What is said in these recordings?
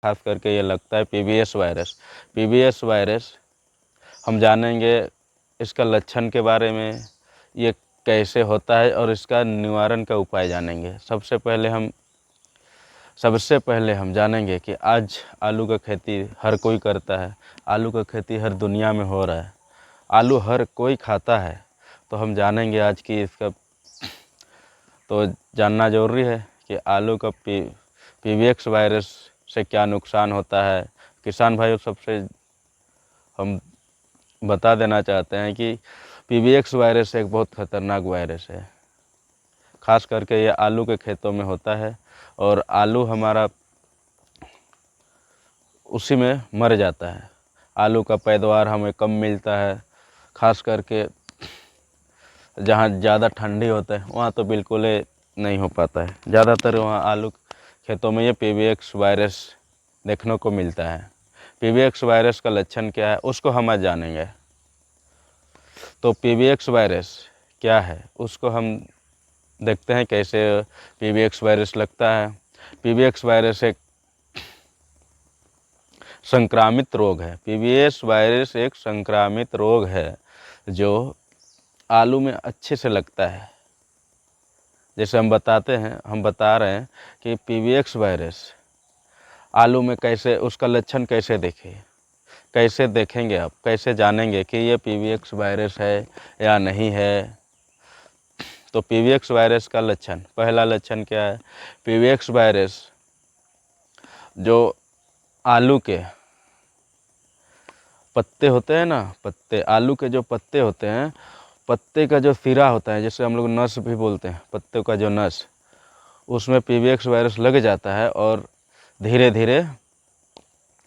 खास करके ये लगता है पीवीएस वायरस। पीवीएस वायरस हम जानेंगे इसका लक्षण के बारे में, ये कैसे होता है और इसका निवारण का उपाय जानेंगे। सबसे पहले हम जानेंगे कि आज आलू का खेती हर कोई करता है, आलू का खेती हर दुनिया में हो रहा है, आलू हर कोई खाता है। तो हम जानेंगे आज की इसका तो जानना ज़रूरी है कि आलू का पीवीएस वायरस से क्या नुकसान होता है। किसान भाइयों, सबसे हम बता देना चाहते हैं कि पीवीएस वायरस एक बहुत ख़तरनाक वायरस है। ख़ास करके ये आलू के खेतों में होता है और आलू हमारा उसी में मर जाता है। आलू का पैदावार हमें कम मिलता है। ख़ास करके जहाँ ज़्यादा ठंडी होता है वहाँ तो बिल्कुल ही नहीं हो पाता है। ज़्यादातर वहाँ आलू खेतों में ये पीवीएस वायरस देखने को मिलता है। पीवीएस वायरस का लक्षण क्या है उसको हम आज जानेंगे। तो पीवीएस वायरस क्या है उसको हम देखते हैं कैसे पीवीएस वायरस लगता है। पीवीएस वायरस एक संक्रामित रोग है। पीवीएस वायरस एक संक्रामित रोग है जो आलू में अच्छे से लगता है। जैसे हम बता रहे हैं कि पीवीएस वायरस आलू में कैसे, उसका लक्षण कैसे कैसे देखेंगे आप, कैसे जानेंगे कि ये पीवीएस वायरस है या नहीं है। तो पीवीएस वायरस का लक्षण, पहला लक्षण क्या है? पीवीएस वायरस जो आलू के पत्ते होते हैं ना, आलू के जो पत्ते होते हैं, पत्ते का जो सिरा होता है, जैसे हम लोग नस भी बोलते हैं, पत्ते का जो नस, उसमें पीवीएस वायरस लग जाता है और धीरे धीरे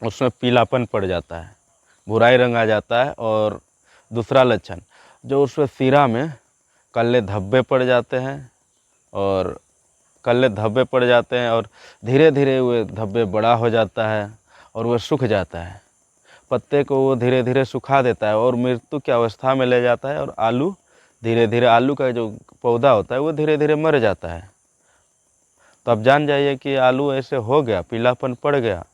उसमें पीलापन पड़ जाता है, भुराई रंग आ जाता है। और दूसरा लक्षण, जो उसमें सिरा में काले धब्बे पड़ जाते हैं और धीरे धीरे वो धब्बे बड़ा हो जाता है और वह सूख जाता है। पत्ते को वो धीरे धीरे सुखा देता है और मृत्यु की अवस्था में ले जाता है और आलू धीरे धीरे, आलू का जो पौधा होता है वो धीरे धीरे मर जाता है। तो आप जान जाइए कि आलू ऐसे हो गया, पीलापन पड़ गया।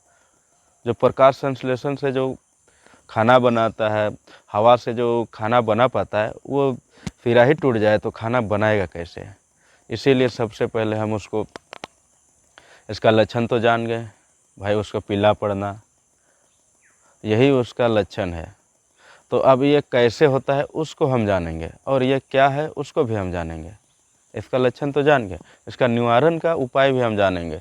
जो प्रकाश संश्लेषण से जो खाना बनाता है, हवा से जो खाना बना पाता है, वो सिरा ही टूट जाए तो खाना बनाएगा कैसे? इसीलिए सबसे पहले हम उसको, इसका लक्षण तो जान गए भाई, उसका पीला पड़ना, यही उसका लक्षण है। तो अब ये कैसे होता है उसको हम जानेंगे और ये क्या है उसको भी हम जानेंगे। इसका लक्षण तो जान गए, इसका निवारण का उपाय भी हम जानेंगे।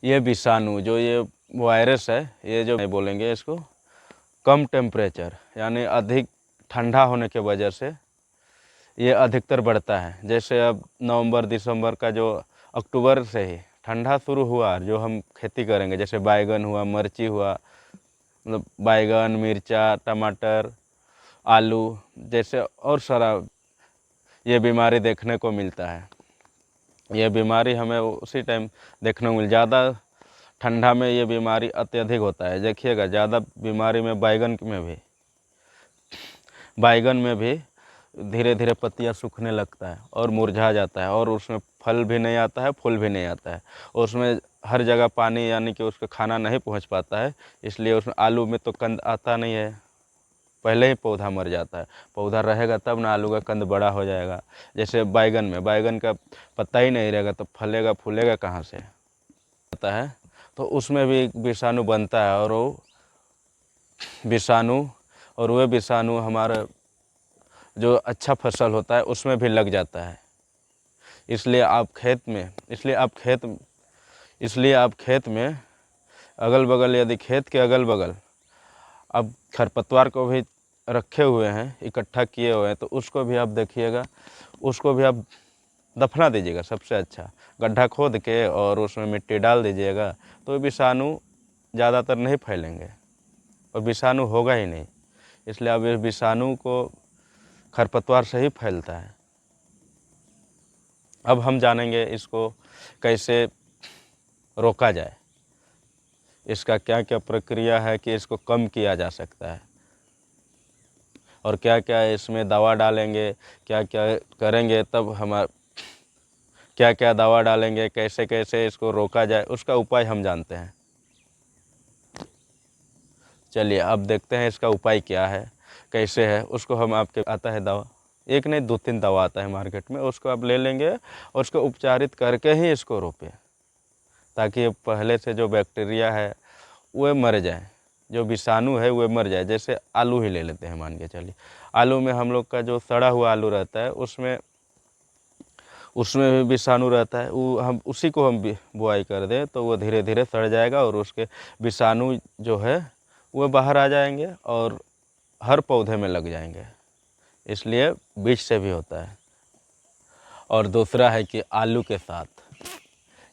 ये विषाणु, जो ये वायरस है, ये जो नहीं बोलेंगे इसको, कम टेम्परेचर यानी अधिक ठंडा होने के वजह से ये अधिकतर बढ़ता है। जैसे अब नवंबर दिसंबर का जो, अक्टूबर से ही ठंडा शुरू हुआ, जो हम खेती करेंगे, जैसे बैगन हुआ, मिर्ची हुआ, मतलब बैगन, मिर्चा, टमाटर, आलू जैसे और सारा ये बीमारी देखने को मिलता है। ये बीमारी हमें उसी टाइम देखने को ज़्यादा ठंडा में ये बीमारी अत्यधिक होता है। देखिएगा ज़्यादा बीमारी में बैगन में भी धीरे धीरे पत्तियां सूखने लगता है और मुरझा जाता है और उसमें फल भी नहीं आता है, फूल भी नहीं आता है। और उसमें हर जगह पानी, यानी कि उसका खाना नहीं पहुंच पाता है, इसलिए उसमें आलू में तो कंद आता नहीं है, पहले ही पौधा मर जाता है। पौधा रहेगा तब ना आलू का कंद बड़ा हो जाएगा। जैसे बैगन का पत्ता ही नहीं रहेगा तो फलेगा फूलेगा कहाँ से? आता है तो उसमें भी विषाणु बनता है और वह विषाणु हमारा जो अच्छा फसल होता है उसमें भी लग जाता है। इसलिए आप खेत में अगल बगल, यदि खेत के अगल बगल आप खरपतवार को भी रखे हुए हैं, इकट्ठा किए हुए हैं, तो उसको भी आप देखिएगा, उसको भी आप दफना दीजिएगा। सबसे अच्छा गड्ढा खोद के और उसमें मिट्टी डाल दीजिएगा, तो विषाणु ज़्यादातर नहीं फैलेंगे और विषाणु होगा ही नहीं। इसलिए अब इस विषाणु को खरपतवार से ही फैलता है। अब हम जानेंगे इसको कैसे रोका जाए, इसका क्या क्या प्रक्रिया है कि इसको कम किया जा सकता है और क्या क्या इसमें दवा डालेंगे, क्या क्या करेंगे तब क्या क्या दवा डालेंगे, कैसे कैसे इसको रोका जाए, उसका उपाय हम जानते हैं। चलिए अब देखते हैं इसका उपाय क्या है, कैसे है। उसको हम आपके आता है दवा, एक नहीं 2-3 दवा आता है मार्केट में, उसको आप ले लेंगे और उसको उपचारित करके ही इसको रोपें, ताकि ये पहले से जो बैक्टीरिया है वह मर जाए, जो विषाणु है वह मर जाए। जैसे आलू ही ले लेते हैं, मान के चलिए आलू में हम लोग का जो सड़ा हुआ आलू रहता है उसमें भी विषाणु रहता है, वो हम उसी को हम बुआई कर दें तो वो धीरे धीरे सड़ जाएगा और उसके विषाणु जो है वो बाहर आ जाएंगे और हर पौधे में लग जाएंगे। इसलिए बीज से भी होता है। और दूसरा है कि आलू के साथ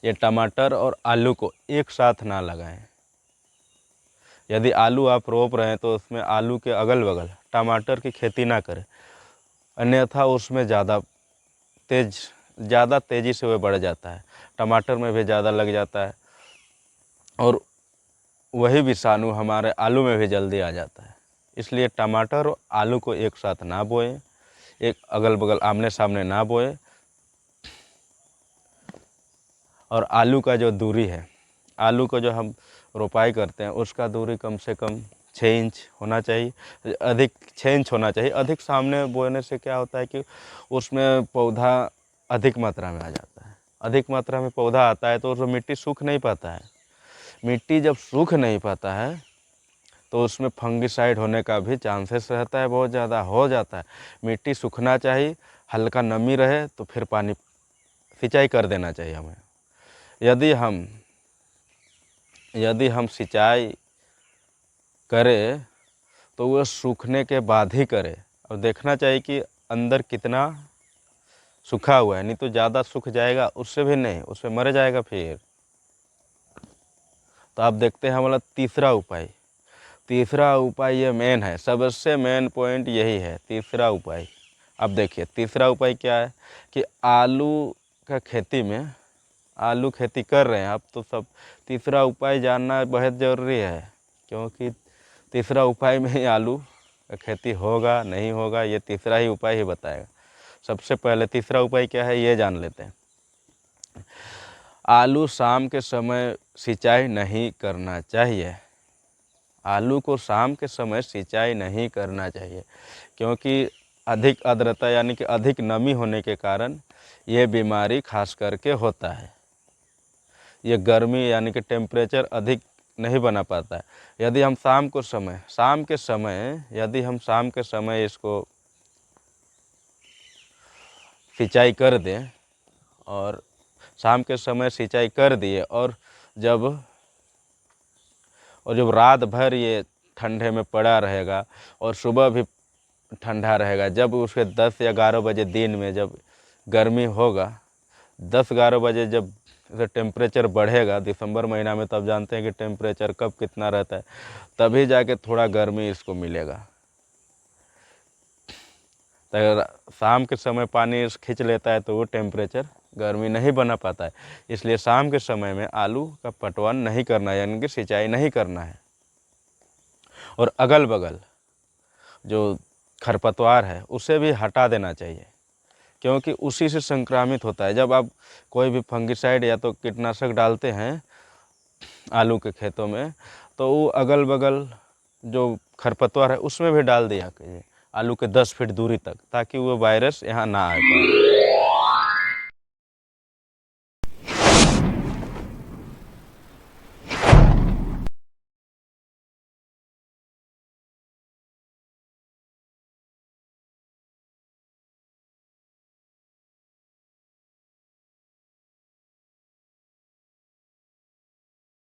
ये टमाटर और आलू को एक साथ ना लगाएं। यदि आलू आप रोप रहे हैं तो उसमें आलू के अगल बगल टमाटर की खेती ना करें, अन्यथा उसमें ज़्यादा तेज़ी से वह बढ़ जाता है, टमाटर में भी ज़्यादा लग जाता है और वही विषाणु हमारे आलू में भी जल्दी आ जाता है। इसलिए टमाटर और आलू को एक साथ ना बोएं, एक अगल बगल आमने सामने ना बोएं। और आलू का जो दूरी है, आलू को जो हम रोपाई करते हैं उसका दूरी कम से कम 6 इंच होना चाहिए, अधिक 6 इंच होना चाहिए। अधिक सामने बोने से क्या होता है कि उसमें पौधा अधिक मात्रा में आ जाता है। अधिक मात्रा में पौधा आता है तो उसमें मिट्टी सूख नहीं पाता है। मिट्टी जब सूख नहीं पाता है तो उसमें फंगिसाइड होने का भी चांसेस रहता है, बहुत ज़्यादा हो जाता है। मिट्टी सूखना चाहिए, हल्का नमी रहे तो फिर पानी सिंचाई कर देना चाहिए हमें। यदि हम सिंचाई करें तो वह सूखने के बाद ही करें और देखना चाहिए कि अंदर कितना सूखा हुआ है, नहीं तो ज़्यादा सूख जाएगा उससे भी नहीं, उसमें मर जाएगा फिर। तो आप देखते हैं हमारा तीसरा उपाय ये मेन है, सबसे मेन पॉइंट यही है तीसरा उपाय। अब देखिए तीसरा उपाय क्या है कि आलू का खेती में, आलू खेती कर रहे हैं आप तो सब तीसरा उपाय जानना बहुत ज़रूरी है, क्योंकि तीसरा उपाय में ही आलू का खेती होगा नहीं होगा ये तीसरा ही उपाय ही बताएगा। सबसे पहले तीसरा उपाय क्या है ये जान लेते हैं। आलू शाम के समय सिंचाई नहीं करना चाहिए। आलू को शाम के समय सिंचाई नहीं करना चाहिए, क्योंकि अधिक आर्द्रता यानी कि अधिक नमी होने के कारण ये बीमारी खास करके होता है। ये गर्मी यानी कि टेम्परेचर अधिक नहीं बना पाता है। यदि हम शाम के समय इसको सिंचाई कर दें और शाम के समय सिंचाई कर दिए और जब रात भर ये ठंडे में पड़ा रहेगा और सुबह भी ठंडा रहेगा, जब उसके 10 या 11 बजे दिन में जब गर्मी होगा, 10-11 बजे जब टेम्परेचर बढ़ेगा दिसंबर महीना में, तब जानते हैं कि टेम्परेचर कब कितना रहता है, तभी जाके थोड़ा गर्मी इसको मिलेगा। तो शाम के समय पानी खींच लेता है तो वो टेम्परेचर गर्मी नहीं बना पाता है। इसलिए शाम के समय में आलू का पटवन नहीं करना है, यानी कि सिंचाई नहीं करना है। और अगल बगल जो खरपतवार है उसे भी हटा देना चाहिए, क्योंकि उसी से संक्रामित होता है। जब आप कोई भी फंगिसाइड या तो कीटनाशक डालते हैं आलू के खेतों में तो वो अगल बगल जो खरपतवार है उसमें भी डाल दिया कीजिए, आलू के 10 फीट दूरी तक, ताकि वो वायरस यहाँ ना आ पाए।